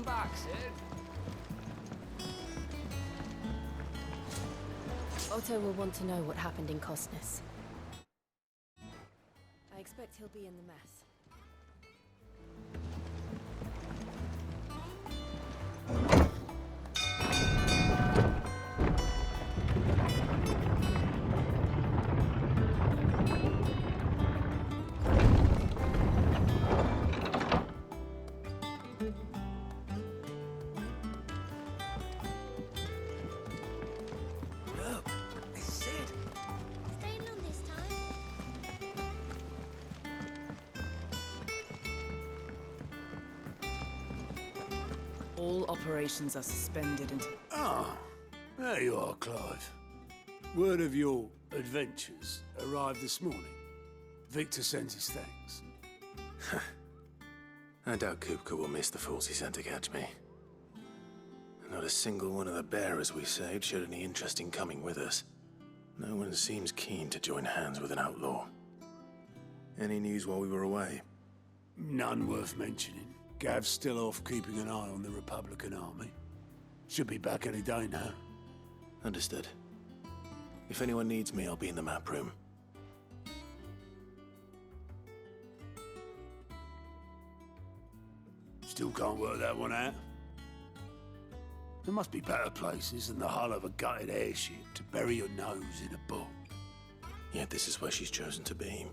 back, Sid. Otto will want to know what happened in Cosnus. I expect he'll be in the mess. All operations are suspended until... Ah, there you are, Clive. Word of your adventures arrived this morning. Victor sends his thanks. I doubt Kupka will miss the fools he sent to catch me. Not a single one of the bearers we saved showed any interest in coming with us. No one seems keen to join hands with an outlaw. Any news while we were away? None worth mentioning. Gav's still off keeping an eye on the Republican army. Should be back any day now. Understood. If anyone needs me, I'll be in the map room. Still can't work that one out. There must be better places than the hull of a gutted airship to bury your nose in a book. Yet this is where she's chosen to be.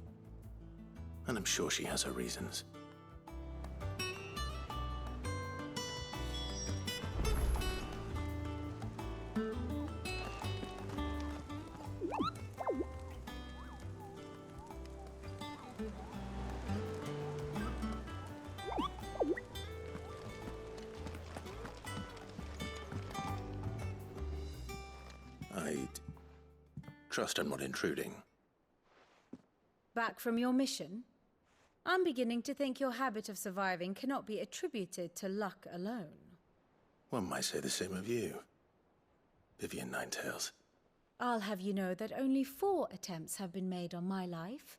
And I'm sure she has her reasons. I'd trust I'm not intruding. Back from your mission? I'm beginning to think your habit of surviving cannot be attributed to luck alone. One might say the same of you, Vivian Ninetails. I'll have you know that only 4 attempts have been made on my life,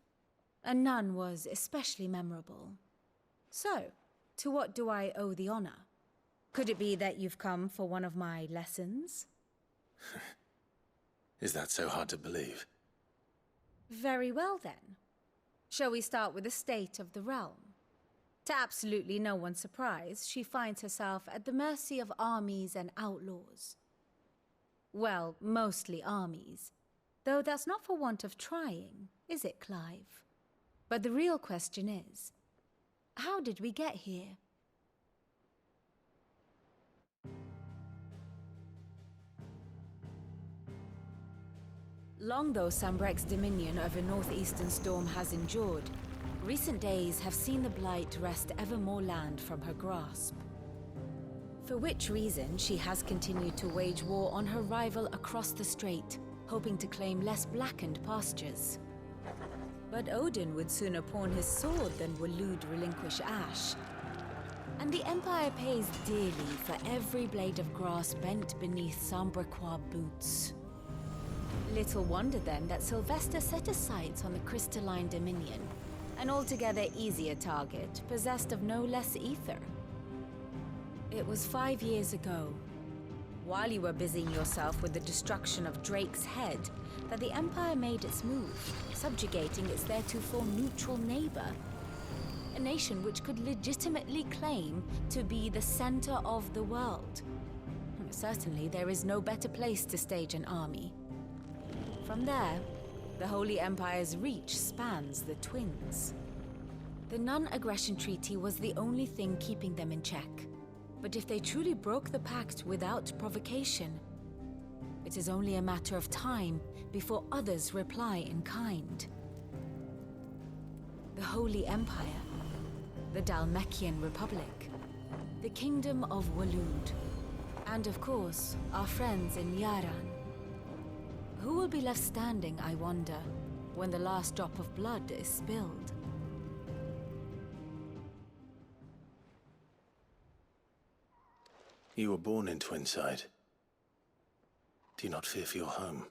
and none was especially memorable. So, to what do I owe the honor? Could it be that you've come for one of my lessons? Is that so hard to believe? Very well then. Shall we start with the state of the realm? To absolutely no one's surprise, she finds herself at the mercy of armies and outlaws. Well, mostly armies. Though that's not for want of trying, is it, Clive? But the real question is, how did we get here? Long though Sambrek's dominion over northeastern Storm has endured, recent days have seen the Blight wrest ever more land from her grasp. For which reason she has continued to wage war on her rival across the strait, hoping to claim less blackened pastures. But Odin would sooner pawn his sword than Waloed relinquish Ash. And the Empire pays dearly for every blade of grass bent beneath Sambrequois boots. Little wonder then that Sylvester set his sights on the crystalline dominion, an altogether easier target, possessed of no less ether. It was 5 years ago, while you were busying yourself with the destruction of Drake's head, that the Empire made its move, subjugating its theretofore neutral neighbor. A nation which could legitimately claim to be the center of the world. Certainly, there is no better place to stage an army. From there, the Holy Empire's reach spans the Twins. The non-aggression treaty was the only thing keeping them in check. But if they truly broke the pact without provocation, it is only a matter of time before others reply in kind. The Holy Empire, the Dhalmekian Republic, the Kingdom of Waloed, and of course, our friends in Yaran. Who will be left standing, I wonder, when the last drop of blood is spilled? You were born in Twinside. Do you not fear for your home?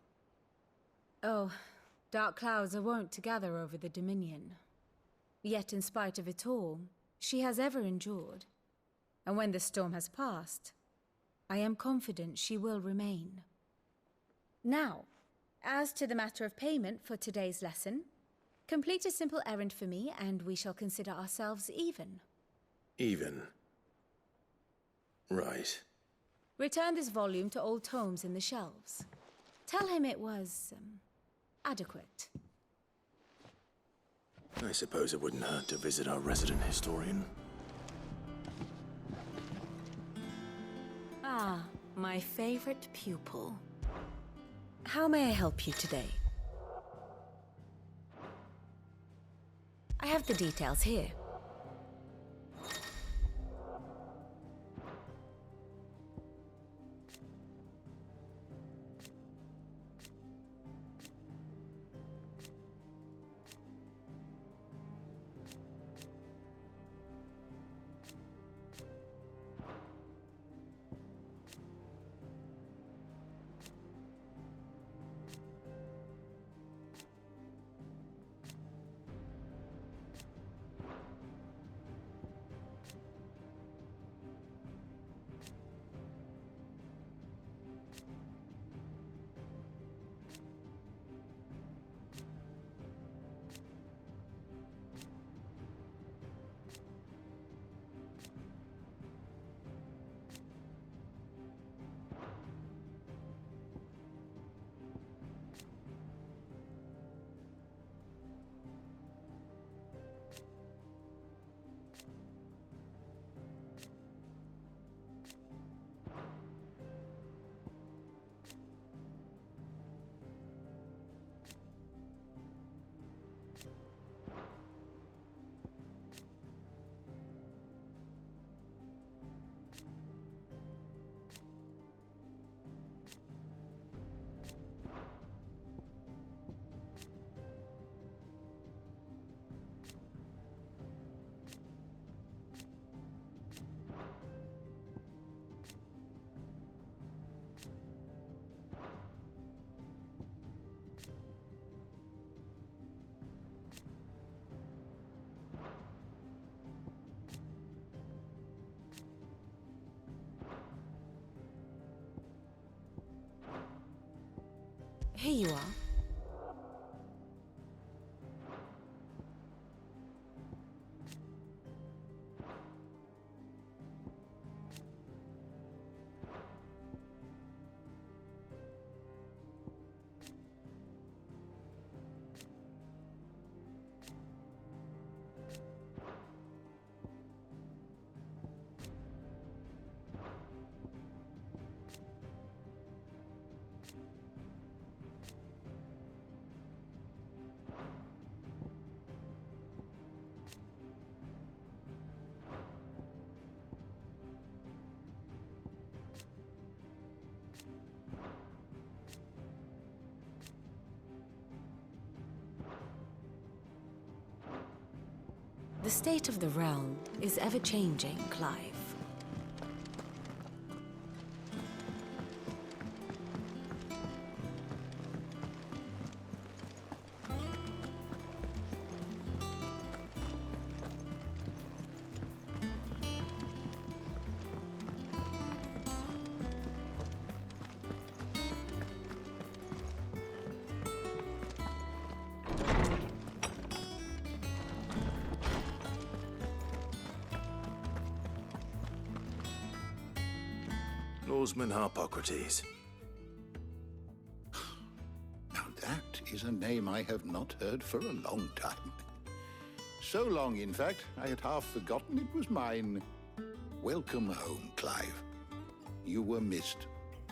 Oh, dark clouds are wont to gather over the Dominion. Yet in spite of it all, she has ever endured. And when the storm has passed, I am confident she will remain. Now, as to the matter of payment for today's lesson, complete a simple errand for me and we shall consider ourselves even. Even. Right. Return this volume to old tomes in the shelves. Tell him it was, adequate. I suppose it wouldn't hurt to visit our resident historian. Ah, my favorite pupil. How may I help you today? I have the details here. Here you are. The state of the realm is ever-changing, Clive. Lawsman Harpocrates. Now that is a name I have not heard for a long time. So long, in fact, I had half forgotten it was mine. Welcome home, Clive. You were missed,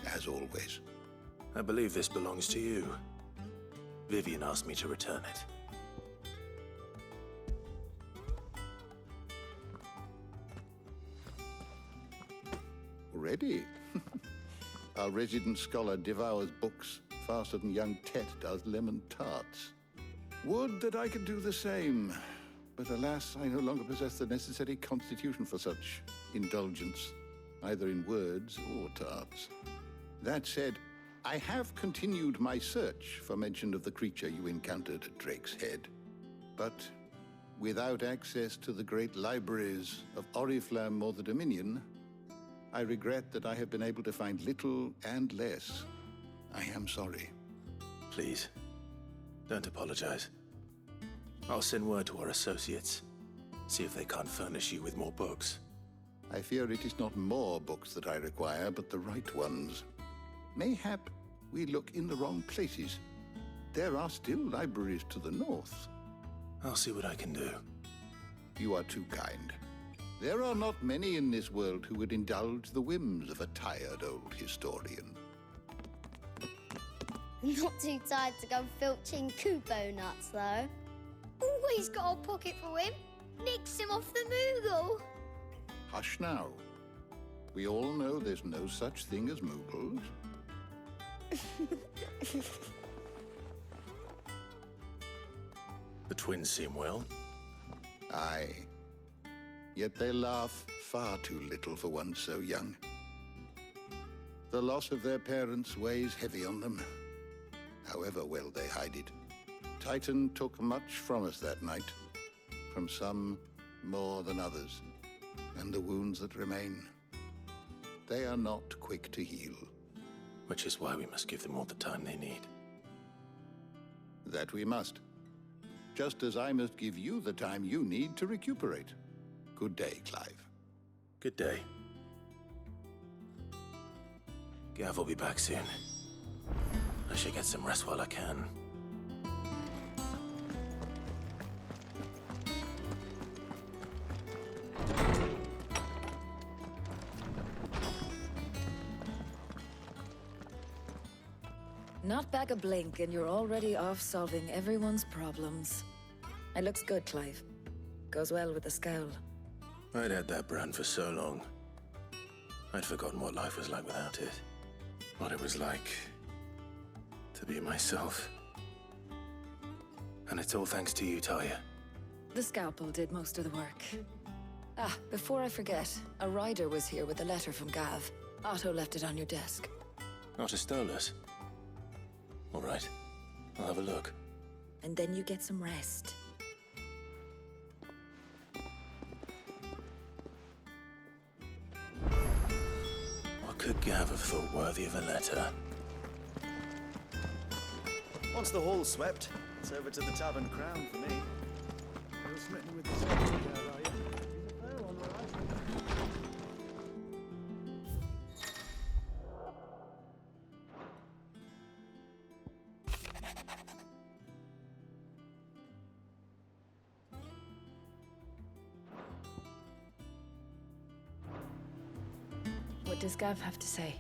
as always. I believe this belongs to you. Vivian asked me to return it. Already? Our resident scholar devours books faster than young Tet does lemon tarts. Would that I could do the same. But alas, I no longer possess the necessary constitution for such indulgence, either in words or tarts. That said, I have continued my search for mention of the creature you encountered at Drake's Head. But Without access to the great libraries of Oriflamme or the Dominion, I regret that I have been able to find little and less. I am sorry. Please, don't apologize. I'll send word to our associates. See if they can't furnish you with more books. I fear it is not more books that I require, but the right ones. Mayhap we look in the wrong places. There are still libraries to the north. I'll see what I can do. You are too kind. There are not many in this world who would indulge the whims of a tired old historian. Not too tired to go filching Kupo nuts, though. Always got a pocket for him. Nicks him off the Moogle. Hush now. We all know there's no such thing as Moogles. The twins seem well. Aye. Yet they laugh far too little for one so young. The loss of their parents weighs heavy on them, however well they hide it. Titan took much from us that night, from some more than others, and the wounds that remain, they are not quick to heal. Which is why we must give them all the time they need. That we must. Just as I must give you the time you need to recuperate. Good day, Clive. Good day. Gav will be back soon. I should get some rest while I can. Not back a blink, and you're already off solving everyone's problems. It looks good, Clive. Goes well with the scowl. I'd had that brand for so long. I'd forgotten what life was like without it. What it was like to be myself. And it's all thanks to you, Talia. The scalpel did most of the work. Ah, before I forget, a rider was here with a letter from Gav. Otto left it on your desk. Otto stole us. All right, I'll have a look. And then you get some rest. What could Gav have thought worthy of a letter? Once the hall's swept, it's over to the Tavern Crown for me. You're smitten with this girl, are you? She's a fair one, all right. What does Gav have to say?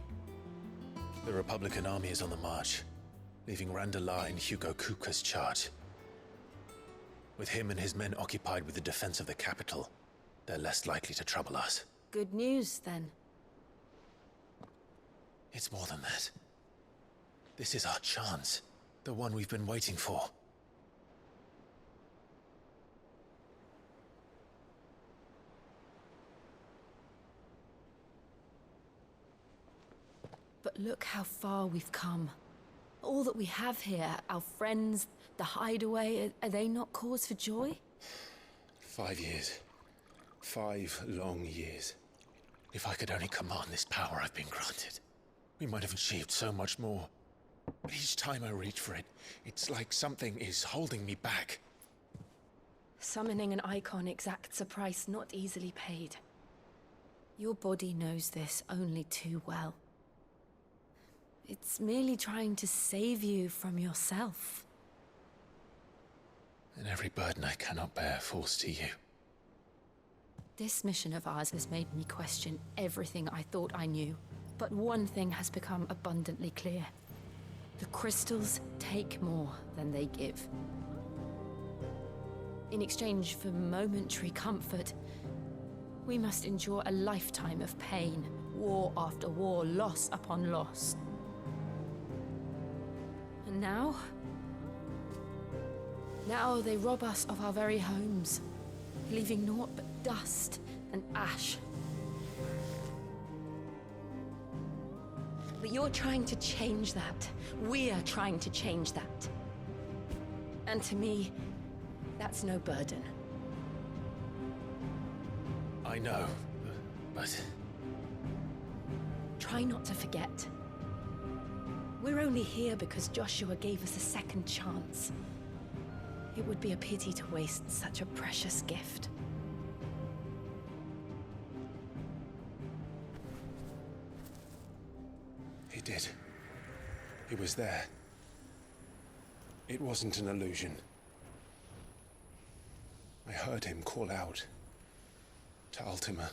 The Republican army is on the march, leaving Randalar in Hugo Kuka's charge. With him and his men occupied with the defense of the capital, they're less likely to trouble us. Good news, then. It's more than that. This is our chance. The one we've been waiting for. But look how far we've come. All that we have here, our friends, the hideaway, are they not cause for joy? 5 years. 5 long years. If I could only command this power I've been granted, we might have achieved so much more. But each time I reach for it, it's like something is holding me back. Summoning an icon exacts a price not easily paid. Your body knows this only too well. It's merely trying to save you from yourself. And every burden I cannot bear falls to you. This mission of ours has made me question everything I thought I knew. But one thing has become abundantly clear. The crystals take more than they give. In exchange for momentary comfort, we must endure a lifetime of pain, war after war, loss upon loss. And now they rob us of our very homes, leaving naught but dust and ash. But you're trying to change that. We're trying to change that. And to me, that's no burden. I know, but... Try not to forget. We're only here because Joshua gave us a second chance. It would be a pity to waste such a precious gift. He did. He was there. It wasn't an illusion. I heard him call out to Ultima.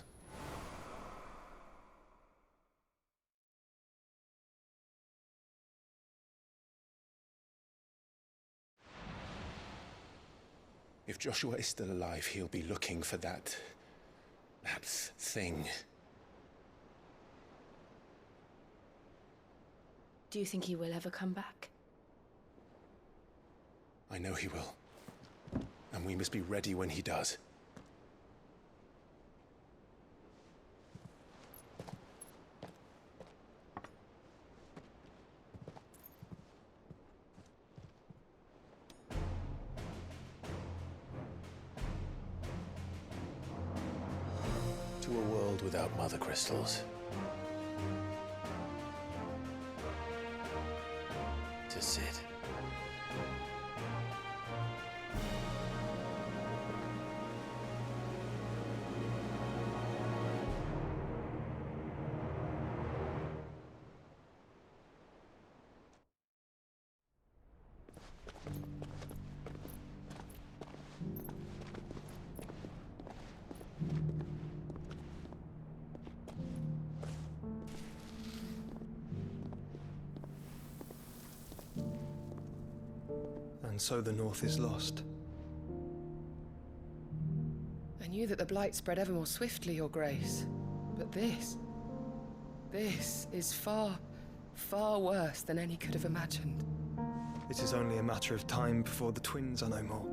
If Joshua is still alive, he'll be looking for that thing. Do you think he will ever come back? I know he will. And we must be ready when he does. To a world without mother crystals. To Sid. And so the North is lost. I knew that the Blight spread ever more swiftly, Your Grace. But this is far, far worse than any could have imagined. It is only a matter of time before the twins are no more.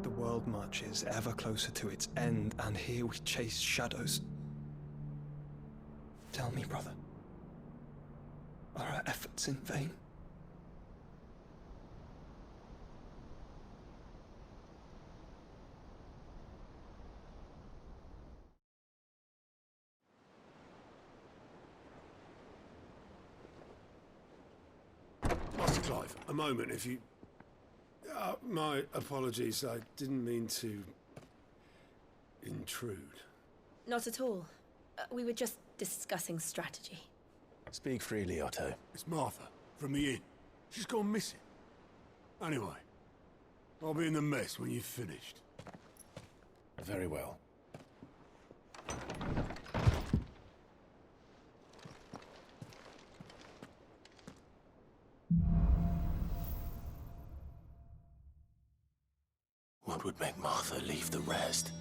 The world marches ever closer to its end, and here we chase shadows. Tell me, brother, are our efforts in vain? Master Clive, a moment, if you... my apologies, I didn't mean to... intrude. Not at all. We were just discussing strategy. Speak freely, Otto. It's Martha, from the inn. She's gone missing. Anyway, I'll be in the mess when you've finished. Very well. What would make Martha leave the rest?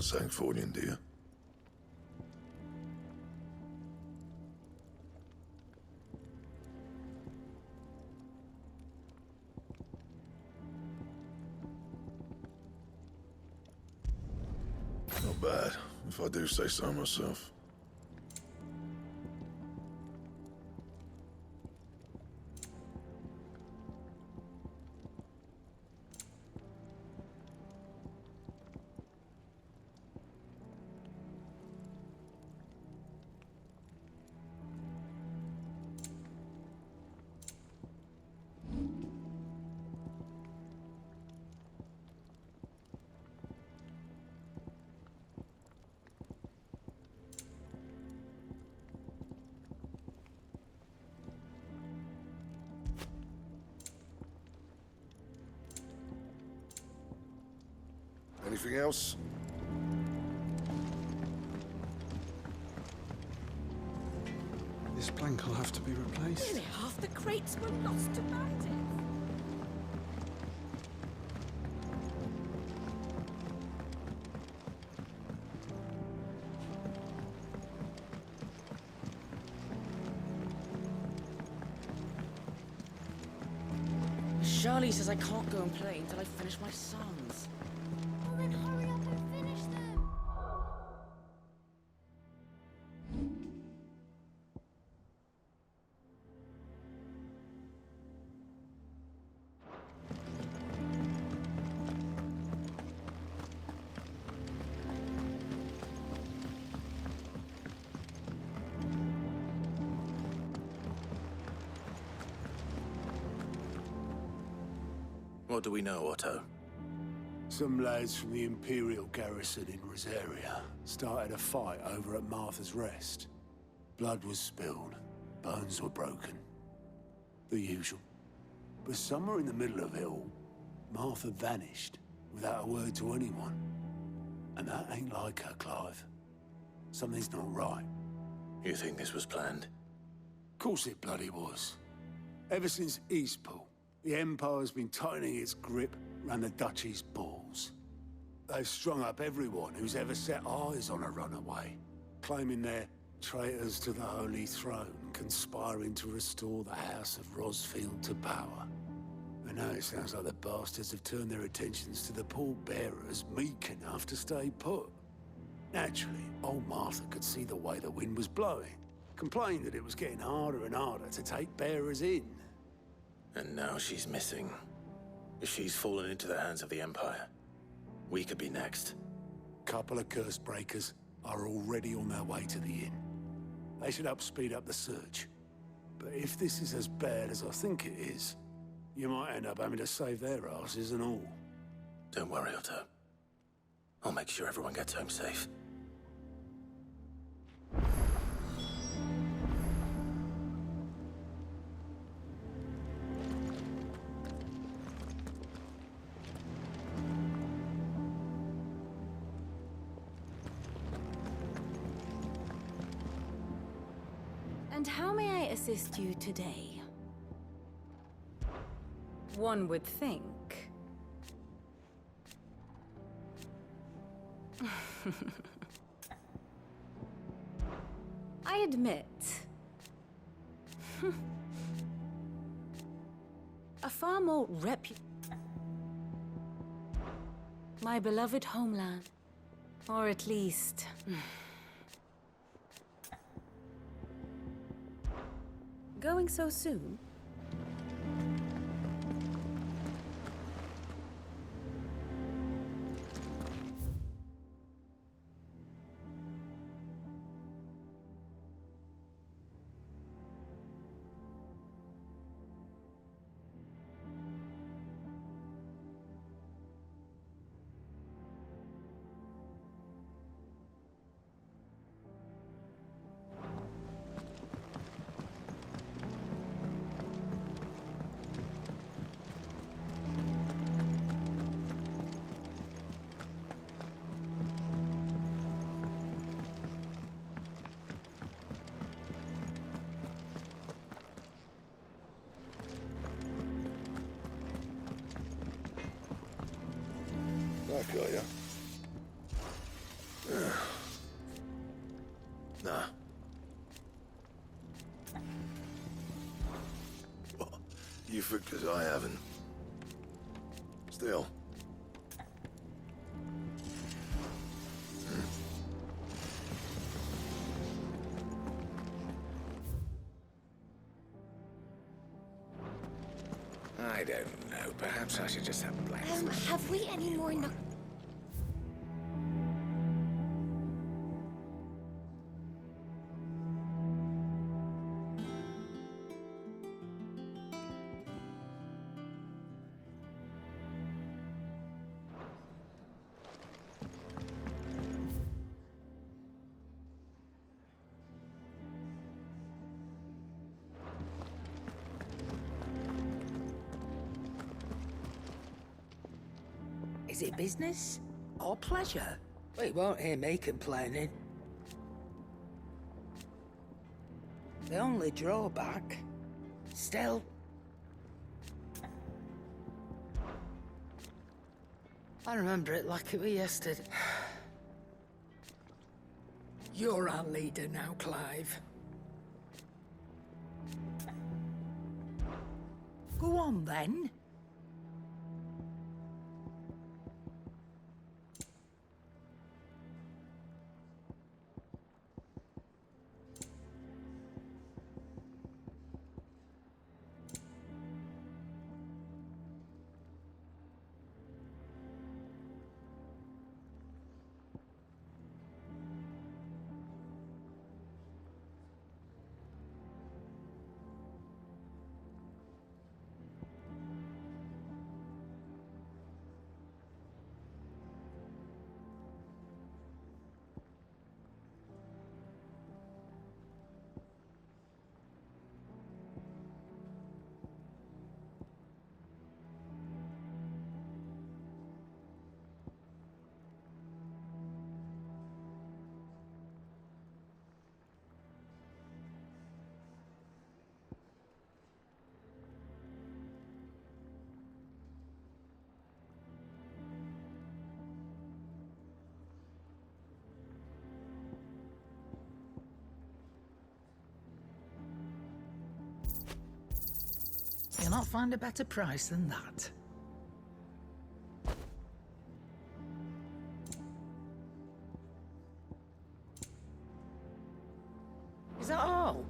Zangforian, do you? Not bad, if I do say so myself. Anything else? This plank will have to be replaced. Nearly half the crates were lost to bandits. Charlie says I can't go and play until I finish my songs. Well, then hurry up and finish them. What do we know, Otto? Some lads from the Imperial garrison in Rosaria started a fight over at Martha's Rest. Blood was spilled, bones were broken. The usual. But somewhere in the middle of it all, Martha vanished without a word to anyone. And that ain't like her, Clive. Something's not right. You think this was planned? Course it bloody was. Ever since Eastpool, the Empire's been tightening its grip round the Duchy's balls. They've strung up everyone who's ever set eyes on a runaway, claiming they're traitors to the Holy Throne, conspiring to restore the House of Rosfield to power. And now it sounds like the bastards have turned their attentions to the pallbearers meek enough to stay put. Naturally, old Martha could see the way the wind was blowing, complained that it was getting harder and harder to take bearers in. And now she's missing. If she's fallen into the hands of the Empire, we could be next. Couple of curse breakers are already on their way to the inn. They should help speed up the search. But if this is as bad as I think it is, you might end up having to save their asses and all. Don't worry, Otto. I'll make sure everyone gets home safe. And how may I assist you today? One would think. I admit. A far more my beloved homeland. Or at least... Going so soon? Back, are you? Nah. Well, you for 'cause I haven't. Still. I don't know. Perhaps I should just have blanks. Have we any more Is it business or pleasure? We won't hear me complaining. The only drawback, still, I remember it like it was yesterday. You're our leader now, Clive. Go on, then. You'll not find a better price than that. Is that all?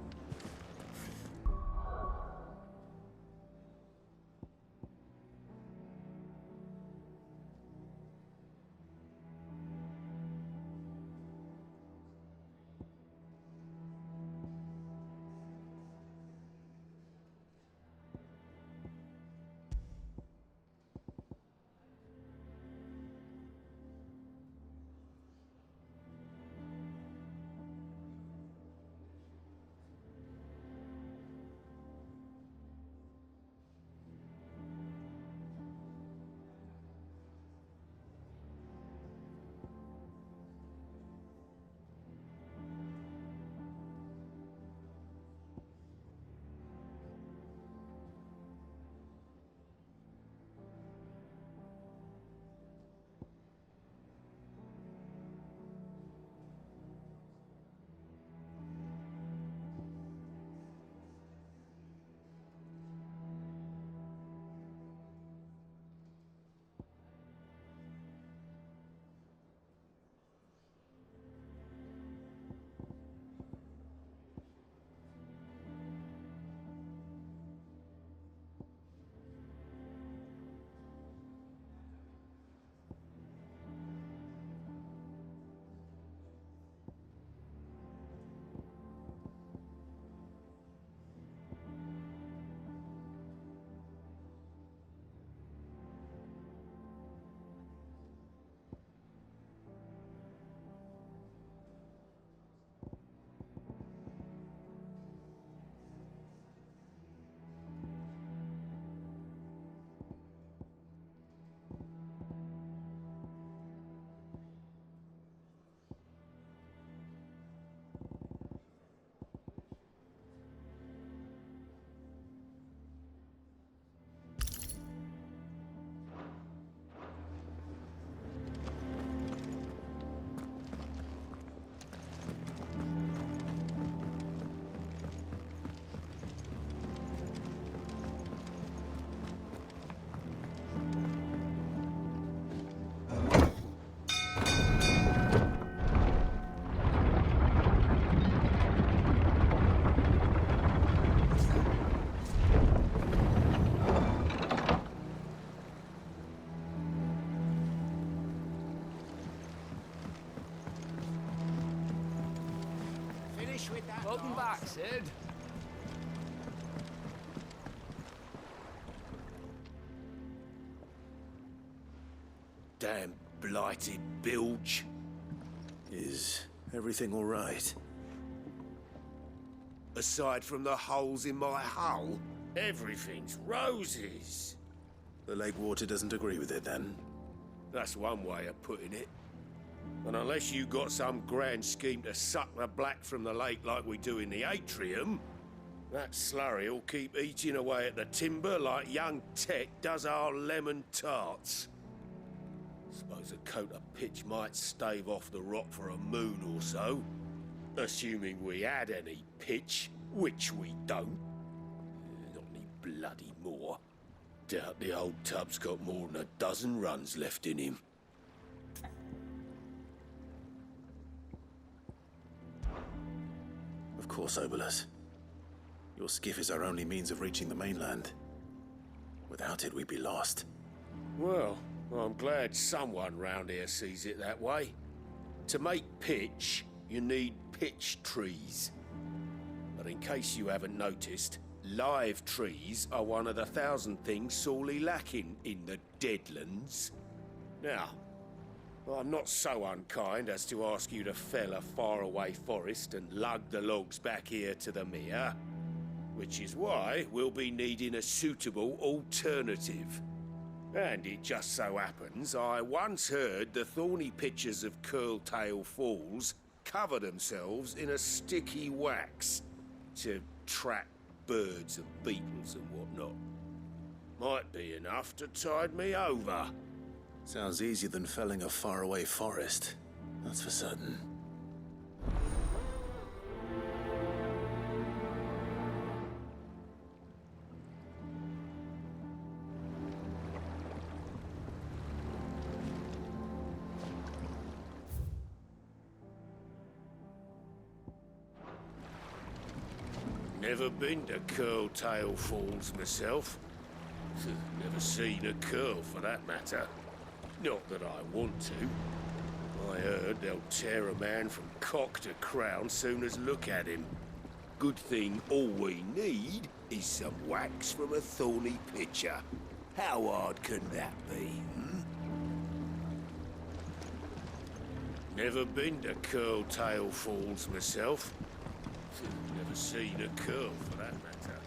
Welcome back, Sid. Damn blighted bilge. Is everything all right? Aside from the holes in my hull, everything's roses. The lake water doesn't agree with it, then? That's one way of putting it. And unless you got some grand scheme to suck the black from the lake like we do in the atrium, that slurry will keep eating away at the timber like young Tech does our lemon tarts. Suppose a coat of pitch might stave off the rot for a moon or so. Assuming we had any pitch, which we don't. Not any bloody more. Doubt the old tub's got more than a dozen runs left in him. Of course, Obolus. Your skiff is our only means of reaching the mainland. Without it, we'd be lost. Well, I'm glad someone round here sees it that way. To make pitch, you need pitch trees. But in case you haven't noticed, live trees are one of the 1,000 things sorely lacking in the Deadlands. Now, I'm not so unkind as to ask you to fell a faraway forest and lug the logs back here to the mere, which is why we'll be needing a suitable alternative. And it just so happens I once heard the thorny pitchers of Curltail Falls cover themselves in a sticky wax to trap birds and beetles and whatnot. Might be enough to tide me over. Sounds easier than felling a faraway forest. That's for certain. Never been to Curltail Falls myself. Never seen a curl for that matter. Not that I want to. I heard they'll tear a man from cock to crown soon as look at him. Good thing all we need is some wax from a thorny pitcher. How hard can that be, Never been to Curltail Falls myself. Never seen a curl for that matter.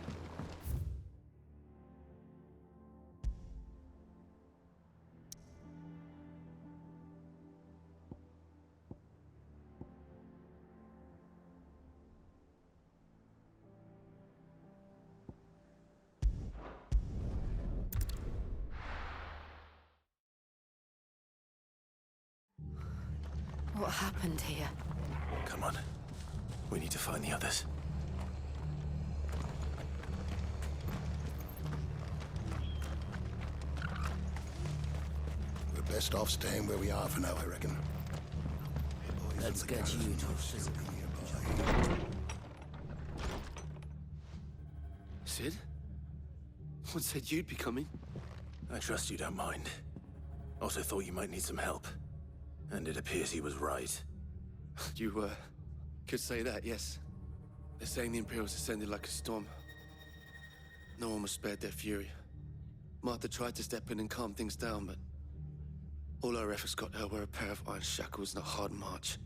What happened here? Come on. We need to find the others. We're best off staying where we are for now, I reckon. Let's get you to Sid? What said you'd be coming? I trust you don't mind. Also thought you might need some help. And it appears he was right. You, could say that, yes. They're saying the Imperials ascended like a storm. No one was spared their fury. Martha tried to step in and calm things down, but all our efforts got her were a pair of iron shackles and a hard march.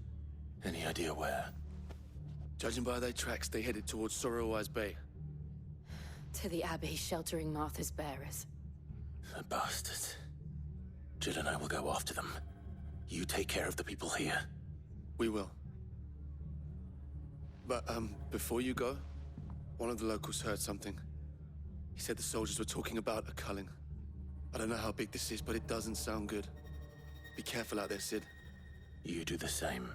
Any idea where? Judging by their tracks, they headed towards Sorrowwise Bay. To the Abbey sheltering Martha's bearers. The bastards. Jill and I will go after them. You take care of the people here. We will. But, before you go, one of the locals heard something. He said the soldiers were talking about a culling. I don't know how big this is, but it doesn't sound good. Be careful out there, Sid. You do the same.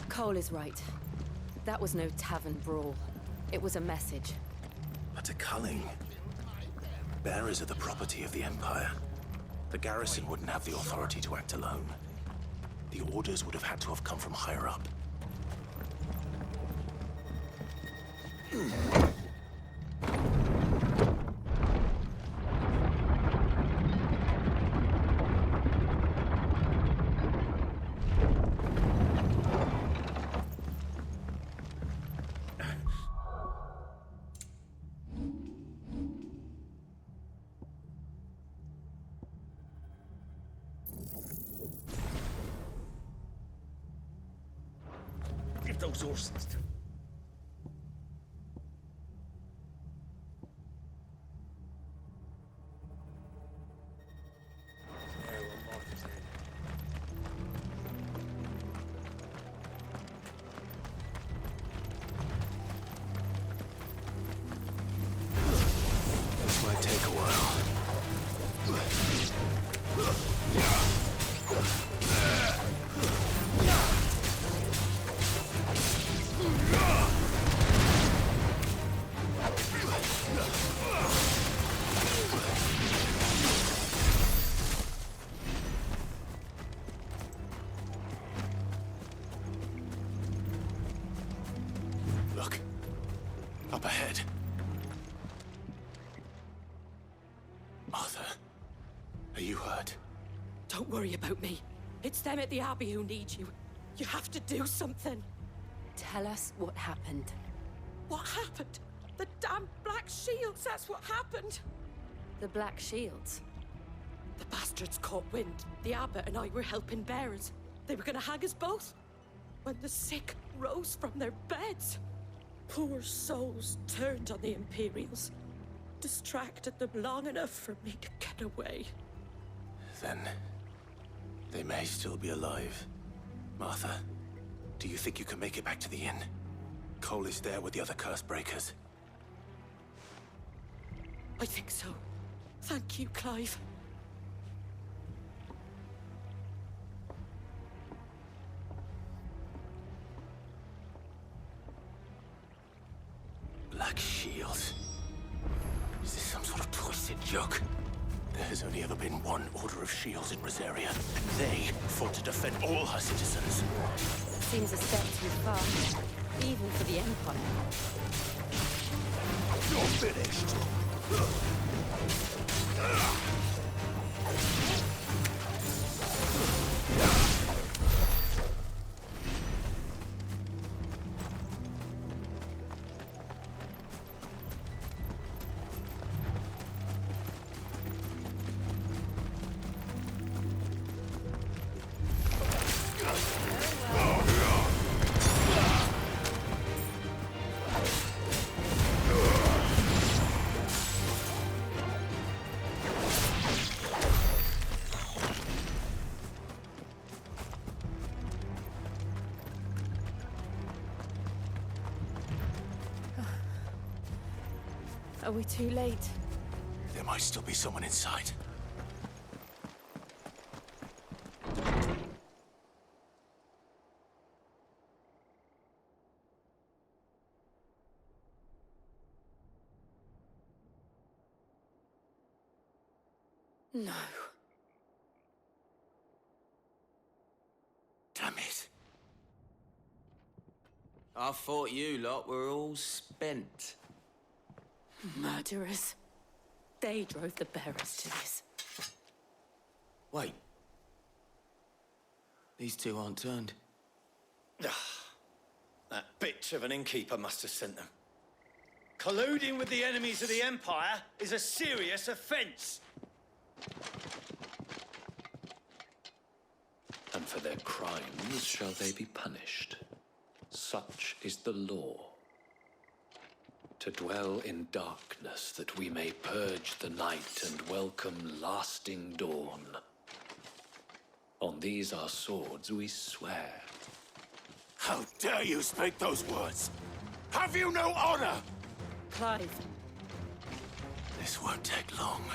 Cole is right. That was no tavern brawl. It was a message. But a culling. Bearers are the property of the Empire. The garrison wouldn't have the authority to act alone. The orders would have had to have come from higher up. those horses. This might take a while. Look. Up ahead. Arthur, are you hurt? Don't worry about me. It's them at the Abbey who need you. You have to do something. Tell us what happened. What happened? The damn Black Shields, that's what happened. The Black Shields? The bastards caught wind. The abbot and I were helping bearers. They were gonna hang us both. When the sick rose from their beds, poor souls turned on the Imperials. Distracted them long enough for me to get away. Then they may still be alive. Martha, do you think you can make it back to the inn? Cole is there with the other curse breakers. I think so. Thank you, Clive. Black Shields. Is this some sort of twisted joke? There has only ever been one Order of Shields in Rosaria, and they fought to defend all her citizens. Seems a step too far, even for the Empire. You're finished! Are we too late? There might still be someone inside. No. Damn it. I thought you lot were all spent. Murderers. They drove the bearers to this. Wait. These two aren't turned. That bitch of an innkeeper must have sent them. Colluding with the enemies of the Empire is a serious offense. And for their crimes shall they be punished. Such is the law. To dwell in darkness that we may purge the night and welcome lasting dawn. On these our swords we swear. How dare you speak those words? Have you no honor? Clive. This won't take long.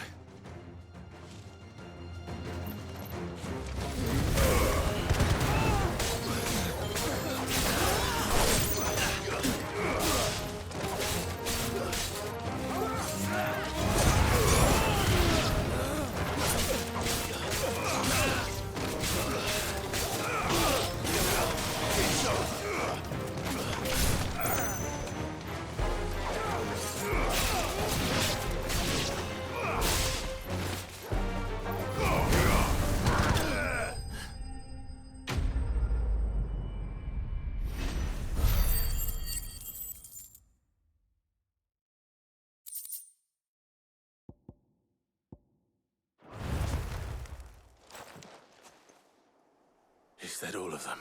Is that all of them?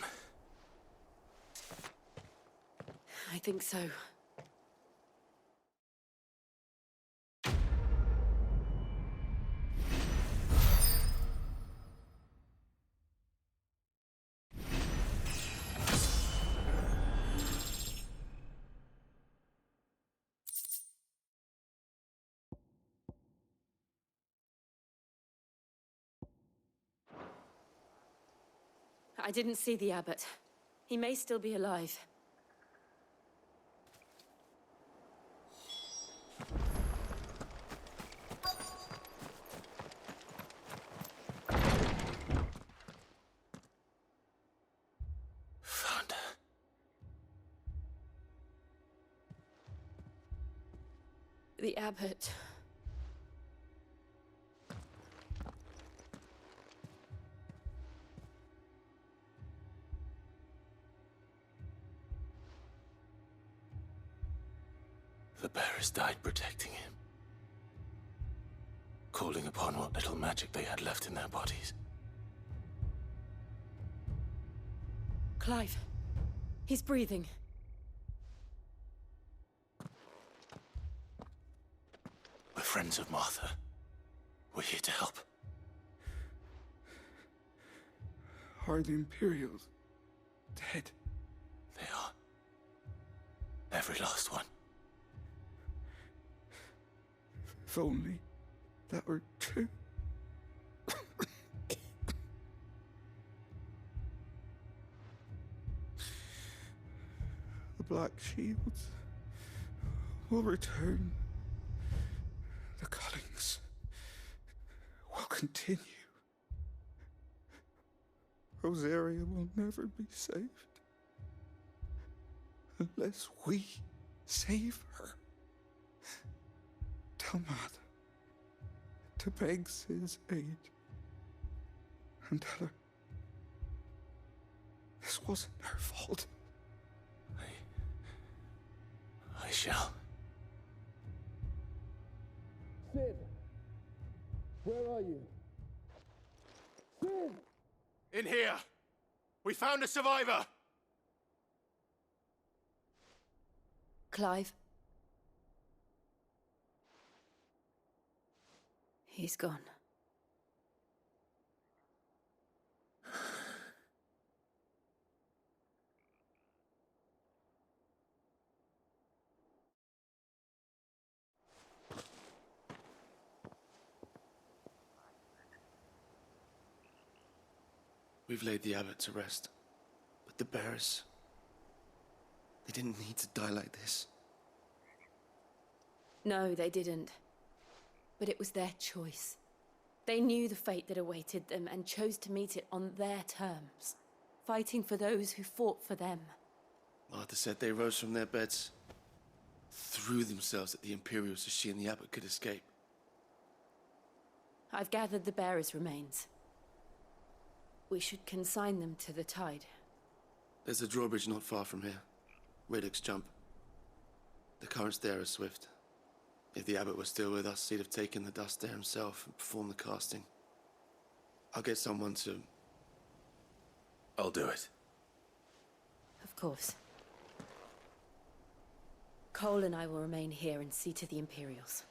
I think so. I didn't see the abbot. He may still be alive. Found her. The abbot. The bearers died protecting him. Calling upon what little magic they had left in their bodies. Clive. He's breathing. We're friends of Martha. We're here to help. Are the Imperials dead? They are. Every last one. If only that were true. The Black Shields will return. The Cullings will continue. Rosaria will never be saved unless we save her. Tell Mother to beg his aid and tell her this wasn't her fault. I shall. Sid! Where are you? Sid! In here! We found a survivor! Clive. He's gone. We've laid the abbot to rest. But the bearers... they didn't need to die like this. No, they didn't. But it was their choice. They knew the fate that awaited them and chose to meet it on their terms, fighting for those who fought for them. Martha said they rose from their beds, threw themselves at the Imperials so she and the abbot could escape. I've gathered the bearers' remains. We should consign them to the tide. There's a drawbridge not far from here. Radix jump. The currents there are swift. If the abbot was still with us, he'd have taken the dust there himself and performed the casting. I'll get someone to... I'll do it. Of course. Cole and I will remain here and see to the Imperials.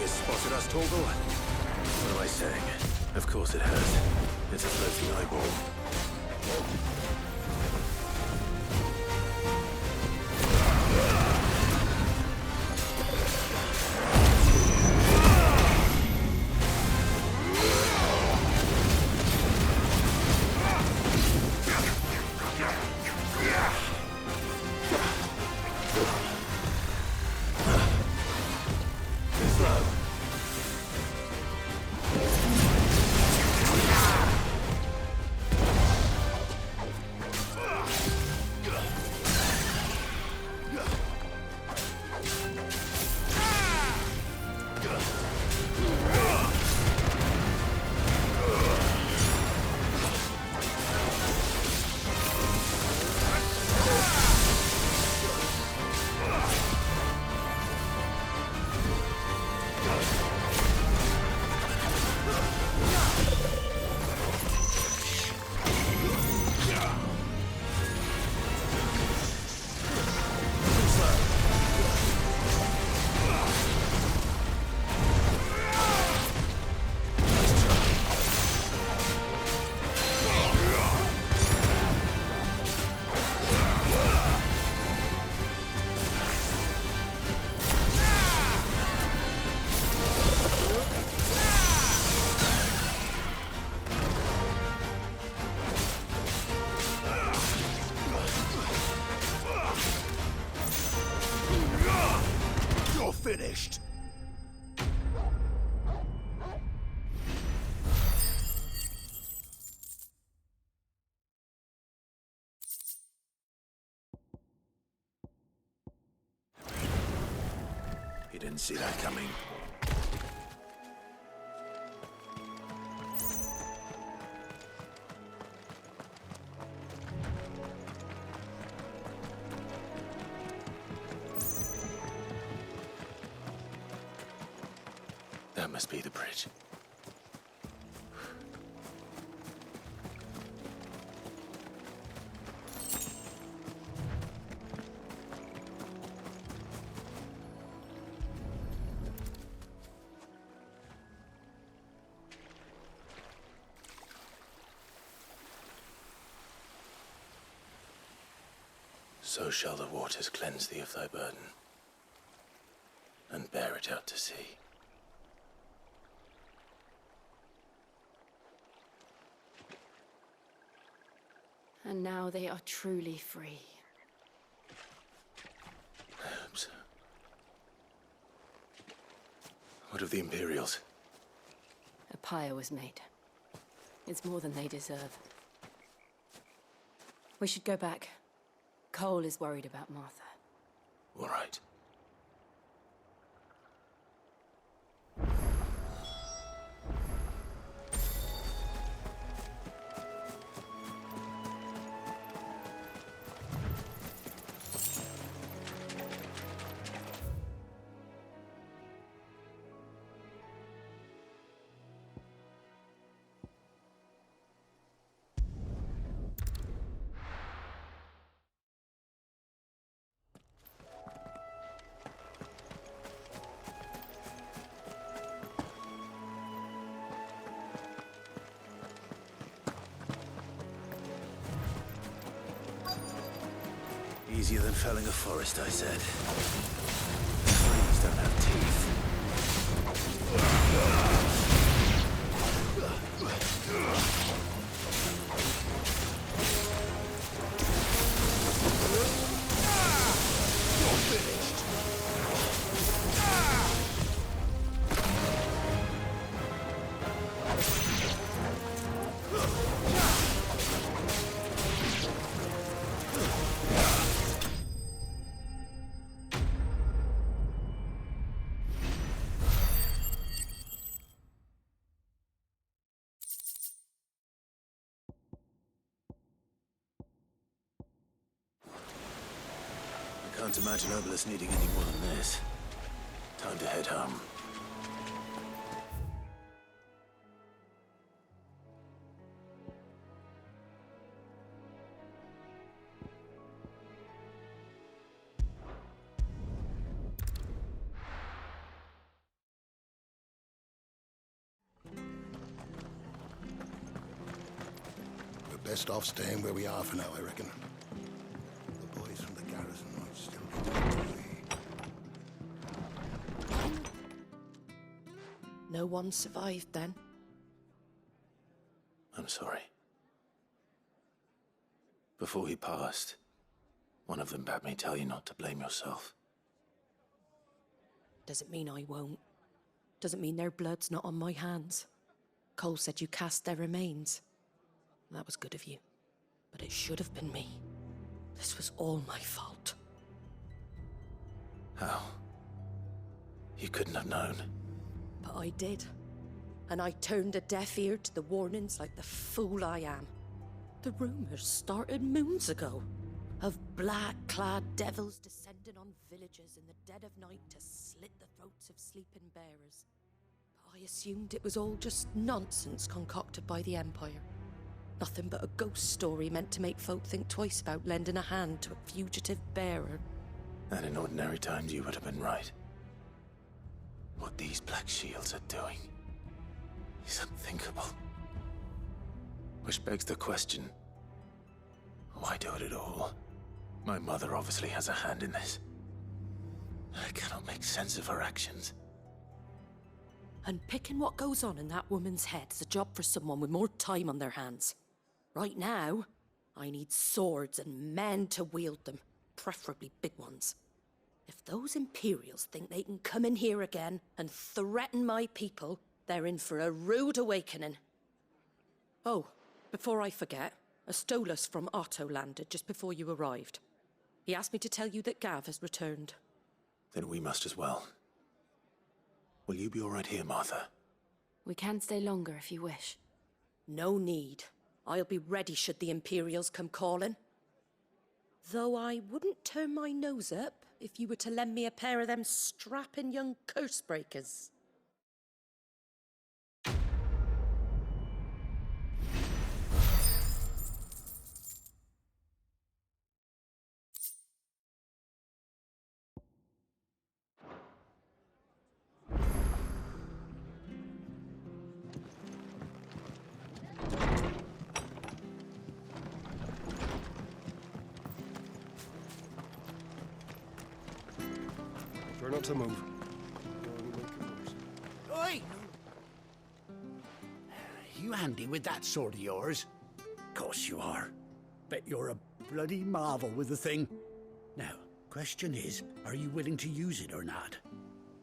you spotted us, Torgal? What am I saying? Of course it has. It's a floating eyeball. You're finished. You didn't see that coming. That must be the bridge. So shall the waters cleanse thee of thy burden, and bear it out to sea. And now they are truly free. I hope so. What of the Imperials? A pyre was made. It's more than they deserve. We should go back. Cole is worried about Martha. All right. Easier than felling a forest, I said. Trees don't have teeth. You're finished. I can't imagine Obelisk needing any more than this. Time to head home. best off staying where we are for now, I reckon. The boys from the garrison might still be on the way. No one survived then? I'm sorry. Before he passed, one of them bade me tell you not to blame yourself. Doesn't mean I won't. Doesn't mean their blood's not on my hands. Cole said you cast their remains. That was good of you. But it should have been me. This was all my fault. How? You couldn't have known. But I did. And I turned a deaf ear to the warnings like the fool I am. The rumors started moons ago. Of black-clad devils descending on villages in the dead of night to slit the throats of sleeping bearers. But I assumed it was all just nonsense concocted by the Empire. Nothing but a ghost story meant to make folk think twice about lending a hand to a fugitive bearer. And in ordinary times you would have been right. What these Black Shields are doing is unthinkable. Which begs the question, why do it at all? My mother obviously has a hand in this. I cannot make sense of her actions. And picking what goes on in that woman's head is a job for someone with more time on their hands. Right now, I need swords and men to wield them, preferably big ones. If those Imperials think they can come in here again and threaten my people, they're in for a rude awakening. Oh, before I forget, a Stolas from Otto landed just before you arrived. He asked me to tell you that Gav has returned. Then we must as well. Will you be all right here, Martha? We can stay longer if you wish. No need. I'll be ready should the Imperials come calling. Though I wouldn't turn my nose up if you were to lend me a pair of them strapping young curse breakers. Try not to move. Oi! You handy with that sword of yours? Course you are. Bet you're a bloody marvel with the thing. Now, question is, are you willing to use it or not?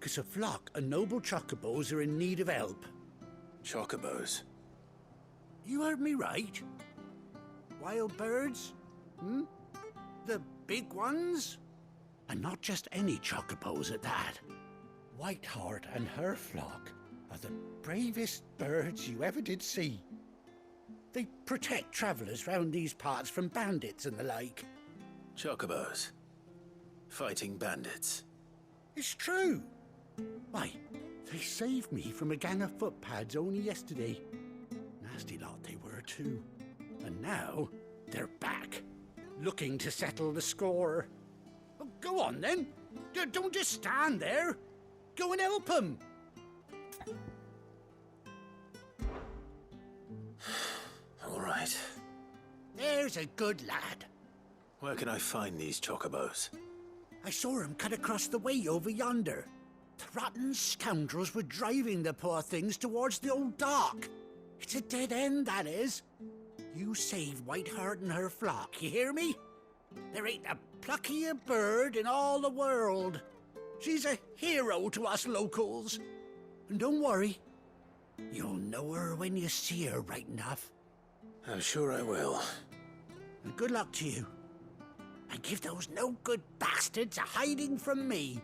'Cause a flock of noble chocobos are in need of help. Chocobos? You heard me right. Wild birds? Hmm? The big ones? And not just any chocobos at that. Whiteheart and her flock are the bravest birds you ever did see. They protect travellers round these parts from bandits and the like. Chocobos? Fighting bandits? It's true. Why, they saved me from a gang of footpads only yesterday. Nasty lot they were too. And now they're back, looking to settle the score. Oh, go on then. Don't just stand there. Go and help them. All right. There's a good lad. Where can I find these chocobos? I saw him cut across the way over yonder. The rotten scoundrels were driving the poor things towards the old dock. It's a dead end, that is. You save Whiteheart and her flock, you hear me? There ain't a pluckier bird in all the world. She's a hero to us locals. And don't worry, you'll know her when you see her right enough. I'm sure I will. And good luck to you. And give those no-good bastards a hiding from me.